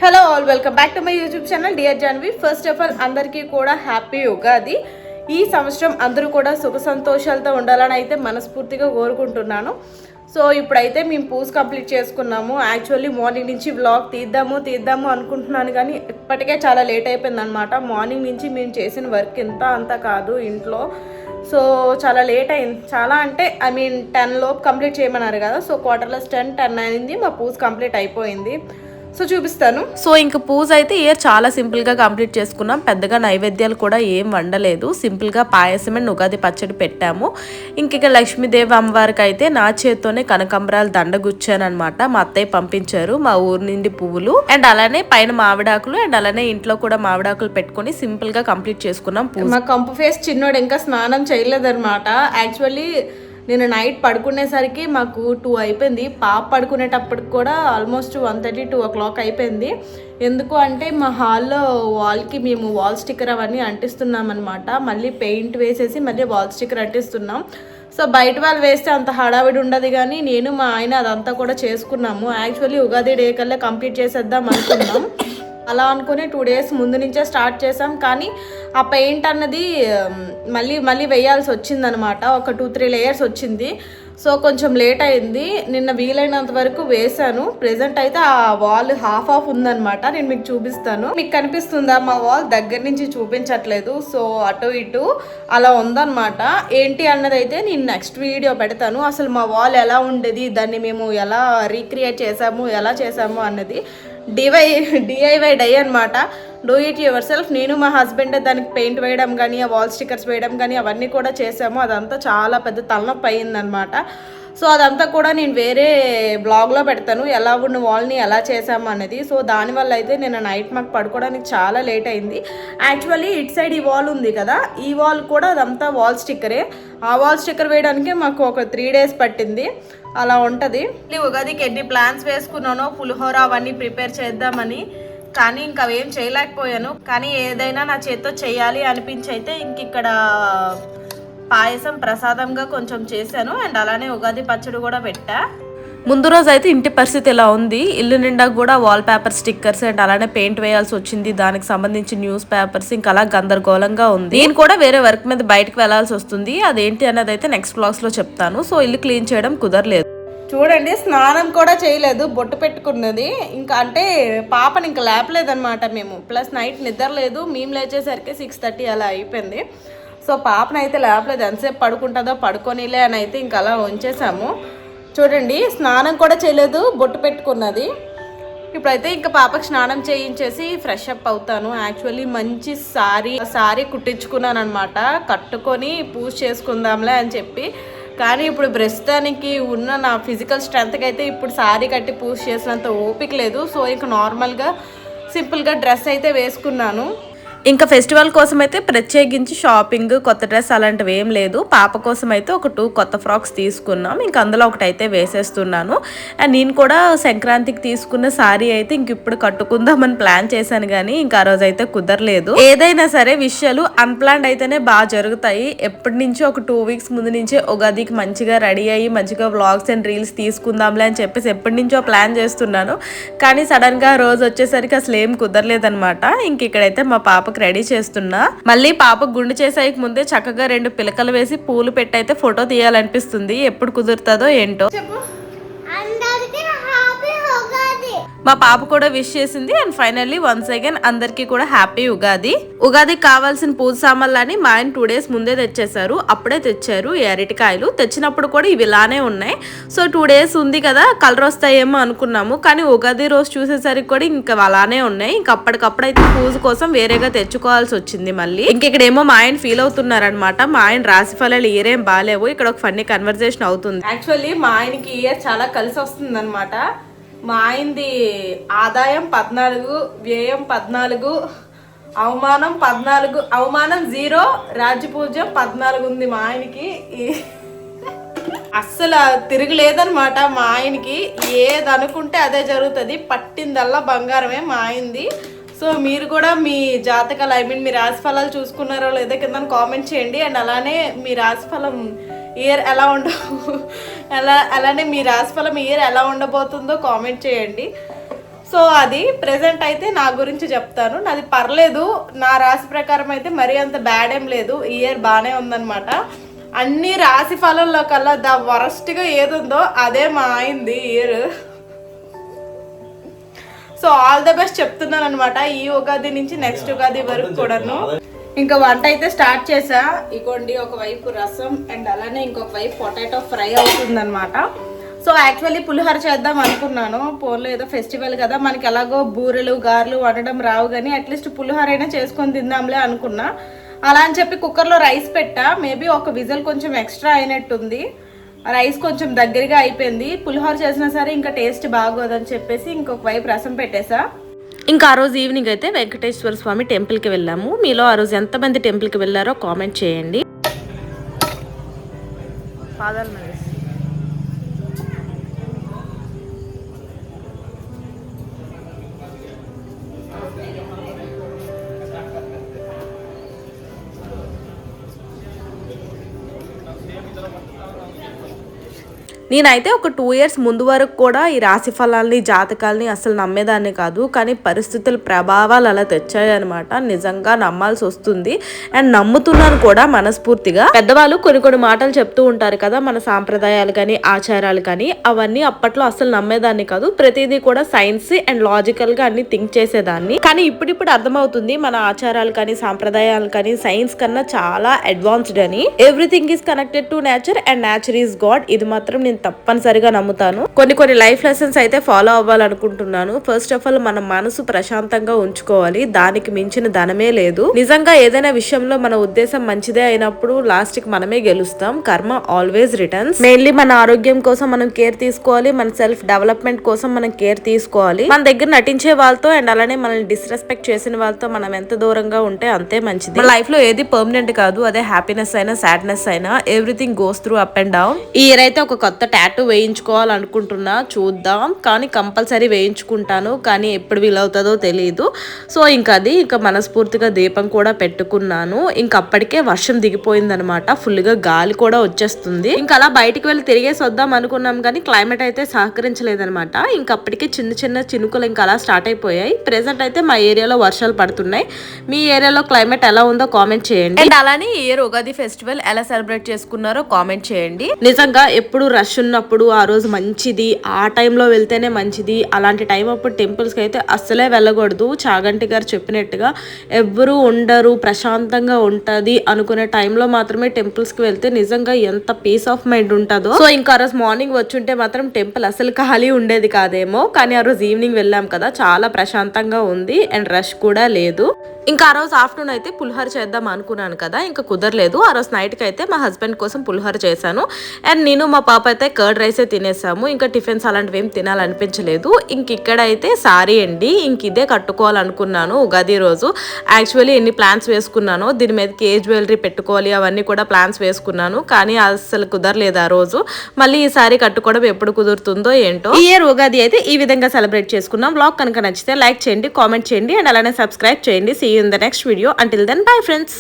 Hello all, welcome back to my YouTube channel dear Janvi. First of all అందరికీ కూడా happy Ugadi. ఈ సంవత్సరం అందరూ కూడా సుఖ సంతోషాలతో ఉండాలని అయితే మనస్ఫూర్తిగా కోరుకుంటున్నాను. సో ఇప్పుడైతే మేము పూజ కంప్లీట్ చేసుకున్నాము. యాక్చువల్లీ మార్నింగ్ నుంచి వ్లాగ్ తీద్దాము అనుకుంటున్నాను, కానీ ఇప్పటికే చాలా లేట్ అయిపోయింది అనమాట. మార్నింగ్ నుంచి మేము చేసిన వర్క్ అంతా కాదు ఇంట్లో. సో చాలా లేట్ అయింది, చాలా అంటే 10 లోపు కంప్లీట్ చేయమన్నారు కదా. సో 10:15 అయింది, మా పూజ కంప్లీట్ అయిపోయింది. సో చూపిస్తాను. సో ఇంక పూజ అయితే ఇయర్ చాలా సింపుల్గా కంప్లీట్ చేసుకున్నాం. పెద్దగా నైవేద్యాలు కూడా ఏం వండలేదు, సింపుల్గా పాయసం అండ్ ఉగాది పచ్చడి పెట్టాము. ఇంక లక్ష్మీదేవి అమ్మవారికి అయితే నా చేత్తోనే కనకాంబరాలు దండ గుచ్చానమాట. మా అత్తయ్య పంపించారు మా ఊరు నుండి పువ్వులు, అండ్ అలానే పైన మామిడాకులు, అండ్ అలానే ఇంట్లో కూడా మామిడాకులు పెట్టుకుని సింపుల్గా కంప్లీట్ చేసుకున్నాం. మా కంపు ఫేస్ చిన్నోడు ఇంకా స్నానం చేయలేదన్నమాట. యాక్చువల్లీ నేను నైట్ పడుకునేసరికి మాకు 2 అయిపోయింది. పాప పడుకునేటప్పటికి కూడా ఆల్మోస్ట్ 1:30, 2 o'clock అయిపోయింది. ఎందుకు అంటే మా హాల్లో వాల్కి మేము వాల్ స్టిక్కర్ అవన్నీ అంటిస్తున్నాం అనమాట. మళ్ళీ పెయింట్ వేసేసి మళ్ళీ వాల్ స్టిక్కర్ అంటిస్తున్నాం. సో బయట వాళ్ళు వేస్తే అంత హడావిడి ఉండదు, కానీ నేను మా ఆయన అదంతా కూడా చేసుకున్నాము. యాక్చువల్లీ ఉగాది డే కల్లా కంప్లీట్ చేసేద్దాం అనుకున్నాం. అలా అనుకుని 2 days ముందు నుంచే స్టార్ట్ చేసాం, కానీ ఆ పెయింట్ అన్నది మళ్ళీ వేయాల్సి వచ్చిందనమాట. ఒక 2-3 layers వచ్చింది. సో కొంచెం లేట్ అయింది. నిన్న వీలైనంత వరకు వేసాను. ప్రెజెంట్ అయితే ఆ వాల్ హాఫ్ ఉందనమాట. నేను మీకు చూపిస్తాను. మీకు కనిపిస్తుందా? మా వాల్ దగ్గర నుంచి చూపించట్లేదు. సో అటు ఇటు అలా ఉందన్నమాట. ఏంటి అన్నది అయితే నేను నెక్స్ట్ వీడియో పెడతాను. అసలు మా వాల్ ఎలా ఉండేది, దాన్ని మేము ఎలా రీక్రియేట్ ఎలా చేసాము అన్నది డిఐవై డై అనమాట. Do it your self. నేను మా హస్బెండ్ దానికి పెయింట్ వేయడం కానీ, ఆ వాల్ స్టిక్కర్స్ వేయడం కానీ అవన్నీ కూడా చేసాము. అదంతా చాలా పెద్ద తలనొప్పి అయిందనమాట. సో అదంతా కూడా నేను వేరే బ్లాగ్లో పెడతాను, ఎలా ఉన్న వాల్ని ఎలా చేసాము అనేది. సో దానివల్ల అయితే నేను నైట్ మాకు పడుకోవడానికి చాలా లేట్ అయింది. యాక్చువల్లీ ఇటు సైడ్ ఈ వాల్ ఉంది కదా, ఈ వాల్ కూడా అదంతా వాల్ స్టిక్కరే. ఆ వాల్ స్టిక్కర్ వేయడానికి మాకు ఒక 3 days పట్టింది. అలా ఉంటుంది. ఉగాదికి ఎన్ని ప్లాన్స్ వేసుకున్నానో, పులిహోర అవన్నీ ప్రిపేర్ చేద్దామని, కానీ ఇంకా అవేం చేయలేకపోయాను. కానీ ఏదైనా నా చేత్తో చేయాలి అనిపించి అయితే ఇక్కడ పాయసం ప్రసాదంగా కొంచెం చేశాను, అండ్ అలానే ఉగాది పచ్చడి కూడా పెట్టా. ముందు రోజు అయితే ఇంటి పరిస్థితి ఇలా ఉంది. ఇల్లు నిండా కూడా వాల్ పేపర్ స్టిక్కర్స్ అండ్ అలానే పెయింట్ వేయాల్సి వచ్చింది. దానికి సంబంధించి న్యూస్ పేపర్స్ ఇంకా అలా గందరగోళంగా ఉంది. నేను కూడా వేరే వర్క్ మీద బయటకు వెళ్లాల్సి వస్తుంది. అదేంటి అన్నది అయితే నెక్స్ట్ బ్లాగ్స్ లో చెప్తాను. సో ఇల్లు క్లీన్ చేయడం కుదరలేదు. చూడండి, స్నానం కూడా చేయలేదు, బొట్టు పెట్టుకున్నది. ఇంకా అంటే పాపని ఇంకా లేపలేదన్నమాట మేము. ప్లస్ నైట్ నిద్ర లేదు. మేము లేచేసరికి 6:30 అలా అయిపోయింది. సో పాపను అయితే లేపలేదు. ఎంతసేపు పడుకుంటుందో పడుకోనిలే అని అయితే ఇంకా అలా ఉంచేసాము. చూడండి, స్నానం కూడా చేయలేదు, బొట్టు పెట్టుకున్నది. ఇప్పుడైతే ఇంకా పాపకి స్నానం చేయించేసి ఫ్రెష్ అప్ అవుతాను. యాక్చువల్లీ మంచి సారీ కుట్టించుకున్నాను అనమాట, కట్టుకొని పూజ చేసుకుందాంలే అని చెప్పి. కానీ ఇప్పుడు ప్రస్తుతానికి ఉన్న నా ఫిజికల్ స్ట్రెంత్కి అయితే ఇప్పుడు సారీ కట్టి పూజ చేసినంత ఓపిక లేదు. సో ఇంకా నార్మల్గా సింపుల్గా డ్రెస్ అయితే వేసుకున్నాను. ఇంకా ఫెస్టివల్ కోసం అయితే ప్రత్యేకించి షాపింగ్, కొత్త డ్రెస్ అలాంటివి ఏం లేదు. పాప కోసం అయితే ఒక 2 కొత్త ఫ్రాక్స్ తీసుకున్నాం. ఇంక అందులో ఒకటైతే వేసేస్తున్నాను. అండ్ నేను కూడా సంక్రాంతికి తీసుకున్న సారీ అయితే ఇంక ఇప్పుడు కట్టుకుందామని ప్లాన్ చేశాను, కానీ ఇంకా ఆ రోజు అయితే కుదరలేదు. ఏదైనా సరే విషయాలు అన్ప్లాన్డ్ అయితేనే బాగా జరుగుతాయి. ఎప్పటి నుంచో ఒక 2 weeks ముందు నుంచే ఉగాదికి మంచిగా రెడీ అయ్యి మంచిగా వ్లాగ్స్ అండ్ రీల్స్ తీసుకుందాంలే అని చెప్పేసి ఎప్పటి నుంచో ప్లాన్ చేస్తున్నాను. కానీ సడన్ గా రోజు వచ్చేసరికి అసలు ఏం కుదరలేదనమాట. ఇంక ఇక్కడైతే మా పాప రెడీ చేస్తున్నా. మళ్ళీ పాప గుండు చేసాక ముందే చక్కగా 2 పిలకలు వేసి పూలు పెట్టి అయితే ఫోటో తీయాలనిపిస్తుంది. ఎప్పుడు కుదురుతుందో ఏంటో. మా పాప కూడా విష్ చేసింది. అండ్ ఫైనల్లీ వన్స్ అగైన్ అందరికి కూడా హ్యాపీ ఉగాది. ఉగాదికి కావాల్సిన పూజ సామాన్లని మా ఆయన 2 days ముందే తెచ్చేసారు. అప్పుడే తెచ్చారు ఈ అరటికాయలు. తెచ్చినప్పుడు కూడా ఇవి ఇలానే ఉన్నాయి. సో 2 days ఉంది కదా, కలర్ వస్తాయేమో అనుకున్నాము, కానీ ఉగాది రోజు చూసేసరికి కూడా ఇంకా అలానే ఉన్నాయి. ఇంక అప్పటికప్పుడు అయితే పూజ కోసం వేరేగా తెచ్చుకోవాల్సి వచ్చింది మళ్ళీ. ఇంకెక్కడేమో మా ఆయన ఫీల్ అవుతున్నారనమాట. మా ఆయన రాశి ఫలాలు ఇయరేం బాగాలేవు. ఇక్కడ ఒక ఫన్నీ కన్వర్జేషన్ అవుతుంది. యాక్చువల్లీ మా ఆయనకి ఇయర్ చాలా కలిసి వస్తుంది అనమాట. మా ఆయనది ఆదాయం 14, వ్యయం 14, అవమానం 14, అవమానం 0, రాజ్యపూజ్యం 14 ఉంది మా ఆయనకి. అస్సలు తిరగలేదనమాట మా ఆయనకి. ఏది అనుకుంటే అదే జరుగుతుంది. పట్టిందల్లా బంగారమే మా ఆయనది. సో మీరు కూడా మీ జాతకాలు మీ రాశి ఫలాలు చూసుకున్నారో లేదో కింద కామెంట్ చేయండి. అండ్ అలానే మీ రాశి ఫలం ఇయర్ అలానే మీ రాశిఫలం ఇయర్ ఎలా ఉండబోతుందో కామెంట్ చేయండి. సో అది ప్రెజెంట్ అయితే నా గురించి చెప్తాను. నాది పర్లేదు, నా రాశి ప్రకారం అయితే మరీ అంత బ్యాడ్ ఏం లేదు. ఇయర్ బాగానే ఉందన్నమాట. అన్ని రాశి ఫలంలో కల్లా ద వరస్ట్గా ఏది ఉందో అదే మా అయింది year. So all the best చెప్తున్నాను అనమాట. ఈ ఉగాది నుంచి నెక్స్ట్ ఉగాది వరకు కూడాను. ఇంకా వంట అయితే స్టార్ట్ చేసా. ఇగోండి ఒకవైపు రసం అండ్ అలానే ఇంకొక వైపు పొటాటో ఫ్రై అవుతుందన్నమాట. సో యాక్చువల్లీ పులిహోర చేద్దాం అనుకున్నాను. పోన్లో ఏదో ఫెస్టివల్ కదా, మనకి ఎలాగో బూరెలు గారెలు వండడం రావు, కానీ అట్లీస్ట్ పులిహోర అయినా చేసుకొని తిందాంలే అనుకున్నా. అలా అని చెప్పి కుక్కర్లో రైస్ పెట్టా. మేబీ ఒక విజిల్ కొంచెం ఎక్స్ట్రా అయినట్టుంది. రైస్ కొంచెం దగ్గరగా అయిపోయింది. పులిహోర చేసినా సరే ఇంకా టేస్ట్ బాగోదని చెప్పేసి ఇంకొక వైపు రసం పెట్టేసా. ఇంకా ఆ రోజు ఈవినింగ్ అయితే వెంకటేశ్వర స్వామి టెంపుల్కి వెళ్ళాము. మీలో ఆ రోజు ఎంతమంది టెంపుల్కి వెళ్ళారో కామెంట్ చేయండి. నేనైతే ఒక 2 years ముందు వరకు కూడా ఈ రాశి ఫలాల్ని జాతకాలని అసలు నమ్మేదాన్ని కాదు. కానీ పరిస్థితుల ప్రభావాలు అలా తెచ్చాయన్నమాట. నిజంగా నమ్మాల్సి వస్తుంది అండ్ నమ్ముతున్నాను కూడా మనస్ఫూర్తిగా. పెద్దవాళ్ళు కొన్ని మాటలు చెప్తూ ఉంటారు కదా, మన సాంప్రదాయాలు కానీ ఆచారాలు కానీ, అవన్నీ అప్పట్లో అసలు నమ్మేదాన్ని కాదు. ప్రతిదీ కూడా సైన్స్ అండ్ లాజికల్ గా అన్ని థింక్ చేసేదాన్ని. కానీ ఇప్పుడు అర్థమవుతుంది మన ఆచారాలు కానీ సాంప్రదాయాలు కానీ సైన్స్ కన్నా చాలా అడ్వాన్స్డ్ అని. Everything is connected to nature and nature is God. ఇది మాత్రం నేను తప్పనిసరిగా నమ్ముతాను. కొన్ని లైఫ్ లెసన్స్ అయితే ఫాలో అవ్వాలనుకుంటున్నాను. ఫస్ట్ ఆఫ్ ఆల్ మన మనసు ప్రశాంతంగా ఉంచుకోవాలి. దానికి మించిన ధనమే లేదు. నిజంగా ఏదైనా విషయంలో మన ఉద్దేశం మంచిదే అయినప్పుడు లాస్ట్ కి మనమే గెలుస్తాం. కర్మ ఆల్వేస్ రిటర్న్స్. మెయిన్లీ మన ఆరోగ్యం కోసం మనం కేర్ తీసుకోవాలి. మన సెల్ఫ్ డెవలప్మెంట్ కోసం మనం కేర్ తీసుకోవాలి. మన దగ్గర నటించే వాళ్ళతో అండ్ అలానే మనల్ని డిస్రెస్పెక్ట్ చేసిన వాళ్ళతో మనం ఎంత దూరంగా ఉంటే అంతే మంచిది. మన లైఫ్ లో ఏది పర్మనెంట్ కాదు. అదే హ్యాపీనెస్ అయినా సాడ్నెస్ అయినా everything goes through up and down. ఈ ఇయర్ అయితే ఒక కొత్త టాటూ వేయించుకోవాలనుకుంటున్నా. చూద్దాం, కానీ కంపల్సరీ వేయించుకుంటాను. కానీ ఎప్పుడు వీలవుతుందో తెలియదు. సో అది ఇంకా మనస్ఫూర్తిగా దీపం కూడా పెట్టుకున్నాను. ఇంకా అప్పటికే వర్షం దిగిపోయిందనమాట. ఫుల్గా గాలి కూడా వచ్చేస్తుంది. ఇంకా అలా బయటికి వెళ్ళి తిరిగేసి వద్దాం అనుకున్నాం, కానీ క్లైమేట్ అయితే సహకరించలేదనమాట. ఇంకా అప్పటికే చిన్న చినుకులు ఇంకా అలా స్టార్ట్ అయిపోయాయి. ప్రెసెంట్ అయితే మా ఏరియాలో వర్షాలు పడుతున్నాయి. మీ ఏరియాలో క్లైమేట్ ఎలా ఉందో కామెంట్ చేయండి. అండ్ అలానే ఈ ఇయర్ ఉగాది ఫెస్టివల్ ఎలా సెలబ్రేట్ చేసుకున్నారో కామెంట్ చేయండి. నిజంగా ఎప్పుడు రష్ ఉన్నప్పుడు ఆ రోజు మంచిది, ఆ టైంలో వెళ్తేనే మంచిది. అలాంటి టైం అప్పుడు టెంపుల్స్కి అయితే అస్సలే వెళ్ళకూడదు. చాగంటి గారు చెప్పినట్టుగా ఎవ్వరూ ఉండరు, ప్రశాంతంగా ఉంటుంది అనుకునే టైంలో మాత్రమే టెంపుల్స్కి వెళ్తే నిజంగా ఎంత పీస్ ఆఫ్ మైండ్ ఉంటుందో. సో ఇంకా ఆ రోజు మార్నింగ్ వచ్చుంటే మాత్రం టెంపుల్ అసలు ఖాళీ ఉండేది కాదేమో. కానీ ఆ రోజు ఈవినింగ్ వెళ్ళాం కదా, చాలా ప్రశాంతంగా ఉంది అండ్ రష్ కూడా లేదు. ఇంకా ఆ రోజు ఆఫ్టర్నూన్ అయితే పులిహోర చేద్దాం అనుకున్నాను కదా, ఇంకా కుదరలేదు. ఆ రోజు నైట్కి అయితే మా హస్బెండ్ కోసం పులిహోర చేశాను అండ్ నేను మా పాప అయితే కర్డ్ రైసే తినేసాము. ఇంకా టిఫిన్స్ అలాంటివి ఏం తినాలనిపించలేదు. ఇంక ఇక్కడైతే సారీ అండి, ఇంక ఇదే కట్టుకోవాలనుకున్నాను ఉగాది రోజు. యాక్చువల్లీ ఎన్ని ప్లాన్స్ వేసుకున్నానో, దీని మీదకి ఏ జ్యువెలరీ పెట్టుకోవాలి అవన్నీ కూడా ప్లాన్స్ వేసుకున్నాను. కానీ అసలు కుదరలేదు ఆ రోజు. మళ్ళీ ఈ సారీ కట్టుకోవడం ఎప్పుడు కుదురుతుందో ఏంటో. ఈ ఇయర్ ఉగాది అయితే ఈ విధంగా సెలబ్రేట్ చేసుకున్నాం. వ్లాగ్ కనుక నచ్చితే లైక్ చేయండి, కామెంట్ చేయండి అండ్ అలానే సబ్స్క్రైబ్ చేయండి. See you in the next video. Until then, bye friends.